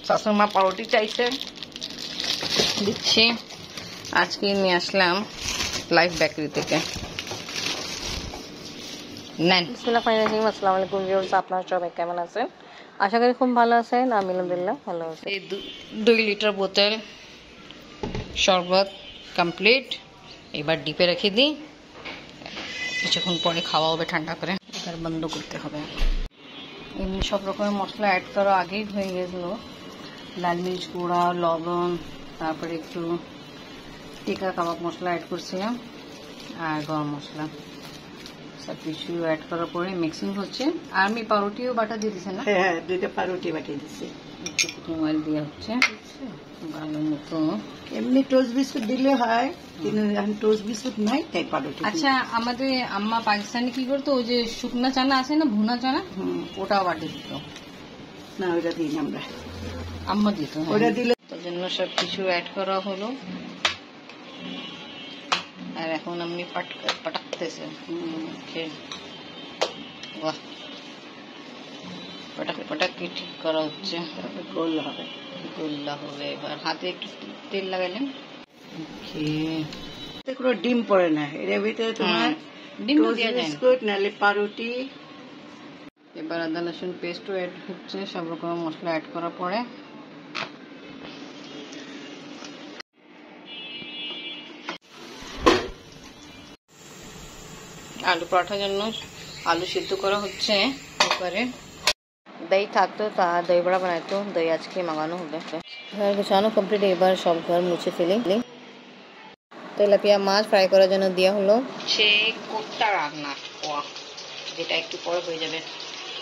শাশুড়িমা পাউরুটি চাইছে, দিচ্ছি। আজকে নিয়ে আসলাম লাইফ বেকারি থেকে। নেন। আসসালামু আলাইকুম ভিউয়ার্স, আপনারা সবাই কেমন আছেন? আশা করি খুব ভালো আছেন। আমি আলহামদুলিল্লাহ ভালো আছি। এই 2 লিটার বোতল শরবত কমপ্লিট। এবার ডিপে রেখে দিই, কিছুক্ষণ পরে খাওয়া হবে ঠান্ডা করে। এবার বন্ধ করতে হবে। এমনি সব রকমের মশলা অ্যাড করা আগেই হয়ে গেছিলো। লাল মির্চ গুঁড়া, লবণ, তারপরে একটু টিকা কাবাব মশলা অ্যাড করছিলাম আর গরম মশলা, সব কিছু অ্যাড করার পরে মিক্সিং হচ্ছে। আর আমি পাউরুটিও বাটা দিয়ে দিচ্ছি না? হ্যাঁ, 2টা পাউরুটি বাটিয়ে দিচ্ছি। একটু কুকিং অয়েল দেওয়া হচ্ছে ভালো মতো। এমনি টোস্ট বিস্কুট দিলে হয়, কিন্তু এখন টোস্ট বিস্কুট নাই, তাই পাউরুটি। আচ্ছা, আমাদের আম্মা পাকিস্তানি কি করতো, ওই যে শুকনা চানা আছে না, ভুনা চানা, ওটাও বাটি দিত না, ওটা দিই না আমরা। আম্মা দিত, ওটা দিলে তার জন্য সব কিছু অ্যাড করা হলো। আর এখন আমি পাটাকতেছে, বাহ, পটাকি ঠিক করা হচ্ছে। গোল হবে, গোল্লা হবে। এবার হাতে একটু তেল লাগাইলেন। কোনো ডিম পড়ে না এর ভিতরে, তোমার ডিম টোস্ট বিস্কুট নাহলে পাউরুটি। এবার আদা রসুন পেস্টও অ্যাড হচ্ছে, সব রকম মশলা অ্যাড করার পরে। আলু পরোটার জন্য আলু সিদ্ধ করা হচ্ছে কুকারে। দই থাকতো তা দই বড়া বানাইতো, দই আজকে মাগানো হবে। ঘর গুছানো কমপ্লিট, এবার সব ঘর মুছে ফেলি। তেলাপিয়া মাছ ফ্রাই করার জন্য দেওয়া হলো। সে কোপ্তা রান্না, যেটা একটু পরে হয়ে যাবে।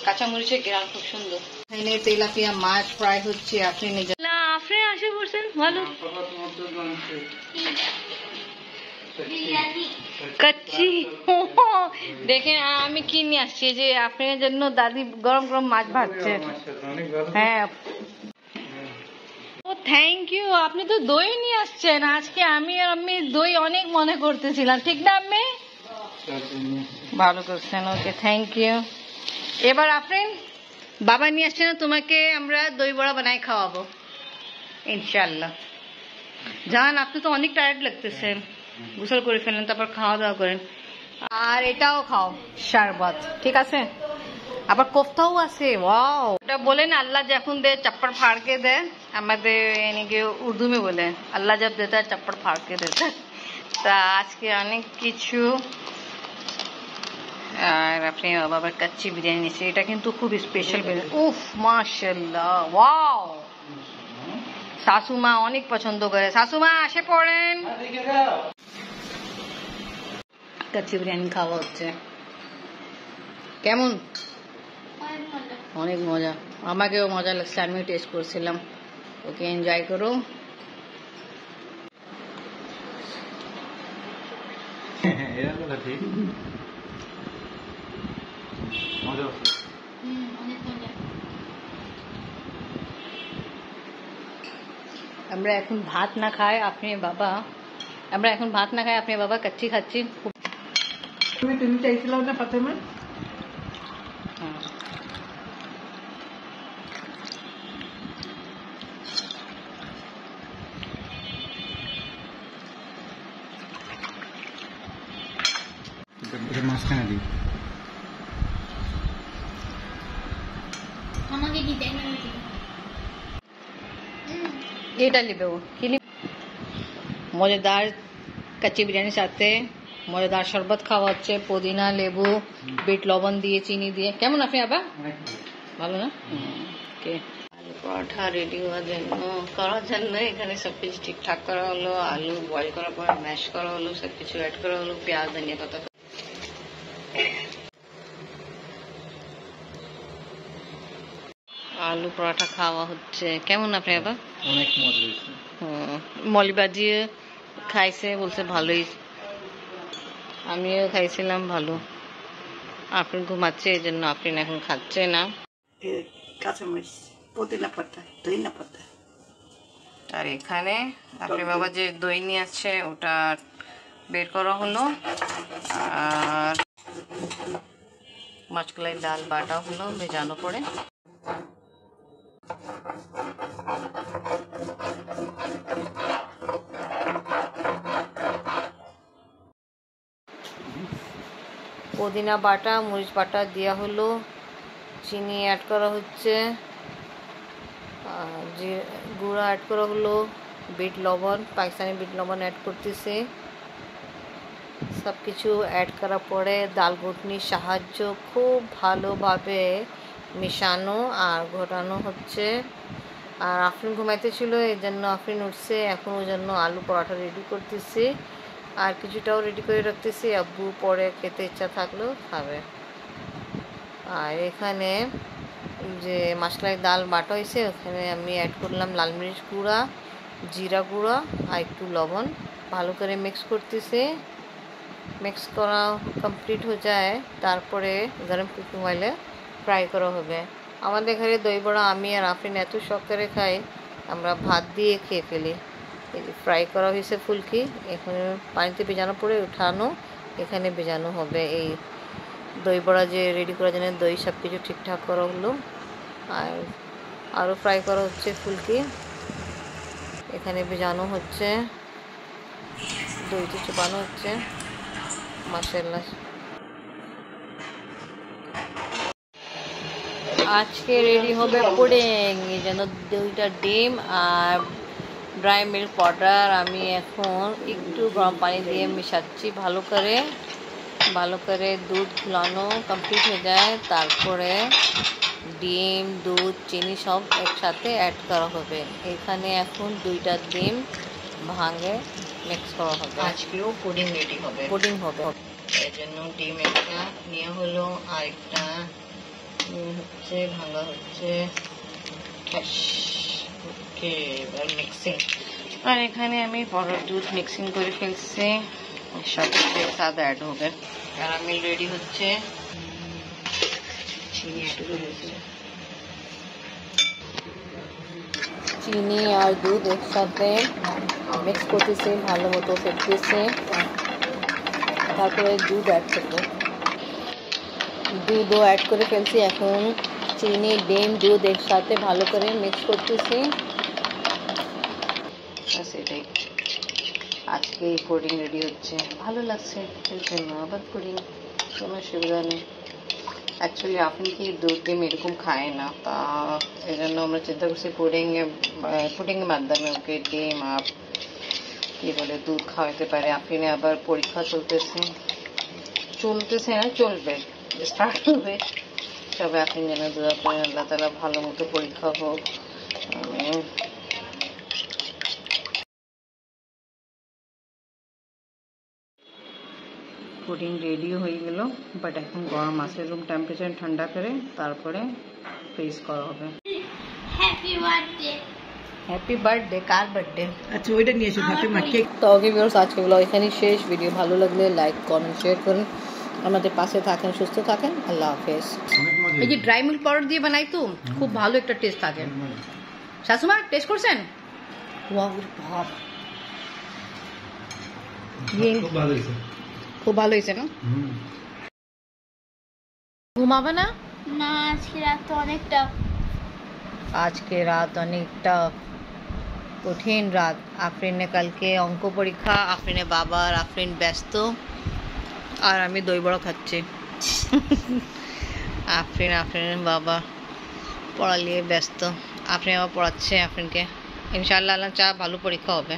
কাঁচামরিচের গ্রান খুব সুন্দর। এখানে তেলাপিয়া মাছ ফ্রাই হচ্ছে। আপনি আসে বলছেন ভালো কাচ্চি। দেখেন আমি কি নিয়ে আসছি, যে আপনার জন্য দাদি গরম গরম মাছ ভাজছে। হ্যাঁ, ও থ্যাংক ইউ। আপনি তো দই নিয়ে আসছেন আজকে। আমি আর আমি দই অনেক মনে করতেছিলাম, ঠিক না আমি? ভালো করছেন, ওকে থ্যাংক ইউ। এবার আপনি বাবা নিয়ে আসছেন, তোমাকে আমরা দই বড়া বানাই খাওয়াবো ইনশাল্লাহ। জান, আপনি তো অনেক টায়ার্ড লাগতেছে, গোসল করে ফেলেন, তারপর খাওয়া দাওয়া করেন। আর এটাও খাও শরবত, ঠিক আছে? আবার কোফতাও আছে, ওয়াও। এটা বলেন আল্লাহ যখন দে চপ্পড় ফাड़ के दे, আমাদের এনেকে উর্দু में বলে আল্লাহ जब देता है चप्पड़ फाड़ के देता है। তা আজকে অনেক কিছু। আর আপনি বাবার কাচ্চি বিরিয়ানি নিয়েছে, এটা কিন্তু খুব স্পেশাল বিরিয়ানি। উফ মাশাআল্লাহ, ওয়াও। শাশুমা অনেক পছন্দ করে। শাশুমা আসে পড়েন। কাচ্চি বিরিয়ানি খাওয়া হচ্ছে। কেমন? অনেক মজা। আমাকেও মজা লাগছে, আমিও টেস্ট করছিলাম। ওকে, এনজয় করো। আমরা এখন ভাত না খাই, আপনি বাবা কাচ্চি খাচ্ছি। তুমি চাইছিলাম না প্রথমে? মাঝখানে দিই। এটা লিবে ও কি মজাদার কাচ্চি বিরিয়ানির সাথে মজাদার শরবত খাওয়া হচ্ছে, পুদিনা, লেবু, বিট লবণ দিয়ে, চিনি দিয়ে। কেমন আপনি আবার? ভালো না? ওকে। আলু পরোটা রেডি করার জন্য এখানে সবকিছু ঠিকঠাক করা হলো। আলু বয়েল করার পর ম্যাশ করা হলো, সবকিছু অ্যাড করা হলো, পেঁয়াজ, ধনিয়া পাতা। আলু পরোটা খাওয়া হচ্ছে। কেমন আপনি আবার? অনেক মজা হয়েছে। মলিবাজি খাইছে, বলছে ভালোই। আমিও খাইছিলাম, ভালো। আপনি ঘুমাচ্ছে, এই জন্য আপনি এখন খাচ্ছে না। কাঁচামরিচ, পুদিনা পাতা, ধনিয়া পাতা। আর এখানে আপনি বাবা যে দই নিয়ে আসছে ওটা বের করা হলো, আর মাছকলাই ডাল বাটা হলো ভেজানো পরে। পুদিনা বাটা, মরিচ বাটা দেওয়া হলো, চিনি অ্যাড করা হচ্ছে, যে গুঁড়া অ্যাড করা হলো, বিট লবণ, পাকিস্তানি বিট লবণ অ্যাড করতেছে। সব কিছু অ্যাড করার পরে ডাল ঘুটনির সাহায্য খুব ভালোভাবে মেশানো আর ঘোটানো হচ্ছে। আর আফরিন ঘুমাইতে ছিল, এই জন্য আফরিন উঠছে, এখন ওই জন্য আলু পরোটা রেডি করতেছি, আর কিছুটাও রেডি করে রাখতেছি, আব্বু পরে খেতে ইচ্ছা থাকলেও খাবে। আর এখানে যে মশলায় ডাল বাটা হয়েছে, ওখানে আমি অ্যাড করলাম লাল মরিচ গুঁড়া, জিরা গুঁড়া আর একটু লবণ, ভালো করে মিক্স করতেছি। মিক্স করা কমপ্লিট হয়ে যায়, তারপরে গরম কুকিং অয়েলে ফ্রাই করা হবে। আমাদের ঘরে দই বড়া আমি আর আফরিন এত শখ করে খাই, আমরা ভাত দিয়ে খেয়ে ফেলি। ফ্রাই করা হয়েছে ফুলকি, এখানে পানিতে ভেজানো পরে উঠানো, এখানে ভেজানো হবে। এই দই বড়া যে রেডি করার জন্য দই সব কিছু ঠিকঠাক করা হলো, আর আরও ফ্রাই করা হচ্ছে ফুলকি, এখানে ভেজানো হচ্ছে, দইতে চুপানো হচ্ছে। মাশাআল্লাহ, আজকে রেডি হবে পুডিং। এই জন্য 2টা ডিম আর ড্রাই মিল্ক পাউডার আমি এখন একটু গরম পানি দিয়ে মেশাচ্ছি ভালো করে দুধ ঘুলানো কমপ্লিট হয়ে যায়, তারপরে ডিম, দুধ, চিনি সব একসাথে অ্যাড করা হবে। এখানে এখন 2টা ডিম ভাঙে মিক্স করা হবে। আজকেও পুডিং রেডি হবে, এর জন্য ডিম একটা নিয়ে হলো, আর একটা হচ্ছে ভাঙা হচ্ছে। ওকে, এবার মিক্সিং। আর এখানে আমি পাউডার দুধ মিক্সিং করে ফেলছি, সাথে সাদা অ্যাড হবে। ক্যারামেল রেডি হচ্ছে, চিনি অ্যাড করেছি, চিনি আর দুধ একসাথে মিক্স করতেছি, ভালো মতো ফেটতেছে, তারপরে দুধ অ্যাড করবো। দুধও অ্যাড করে ফেলছি, এখন চিনি, ডিম, দুধ একসাথে ভালো করে মিক্স করতেছি। এটাই আজকে এই পুডিং রেডি হচ্ছে, ভালো লাগছে এর জন্য। আবার পুডিং কোনো অসুবিধা নেই। অ্যাকচুয়ালি আপনি কি দুধ ডিম এরকম খায় না, তা এই জন্য আমরা চিন্তা করছি পুডিংয়ের মাধ্যমে ওকে ডিম আর কি বলে দুধ খাওয়াতে পারে। আপনি আবার পরীক্ষা চলতেছে না, চলবে, স্টার্ট হবে, তবে আপনি যেন দোয়া করেন আল্লাহ তাআলা ভালো মতো পরীক্ষা হোক। পুডিং রেডি হয়ে গেল, বাট এখন গরম আছে, রুম টেম্পারেচার ঠান্ডা করে তারপরে ফ্রিজ করা হবে। Happy birthday. কার বার্থডে? আচ্ছা, ওইটা নিয়ে এসো হাতে মাখিয়ে। তো ওকে ভিউয়ার্স, আজকে ব্লগ এখানেই শেষ। ভিডিও ভালো লাগলে লাইক, কমেন্ট, শেয়ার করুন, আমাদের পাশে থাকেন, সুস্থ থাকেন। আল্লাহ হাফেজ। এই যে ড্রাই মিল্ক পাউডার দিয়ে বানাই তো খুব ভালো একটা টেস্ট থাকে। শাশুমা টেস্ট করছেন? খুব ভালো হয়েছে না? ঘুমাবে না? না, আজকে রাত অনেকটা কঠিন রাত। আফরিনের কালকে অঙ্ক পরীক্ষা, আফরিনের বাবা আর আফরিন ব্যস্ত, আর আমি দই বড়া খাচ্ছি। আফরিনের বাবা পড়া নিয়ে ব্যস্ত, আফরিন আবার পড়াচ্ছে আফরিনকে। ইনশাআল্লাহ ভালো পরীক্ষা হবে।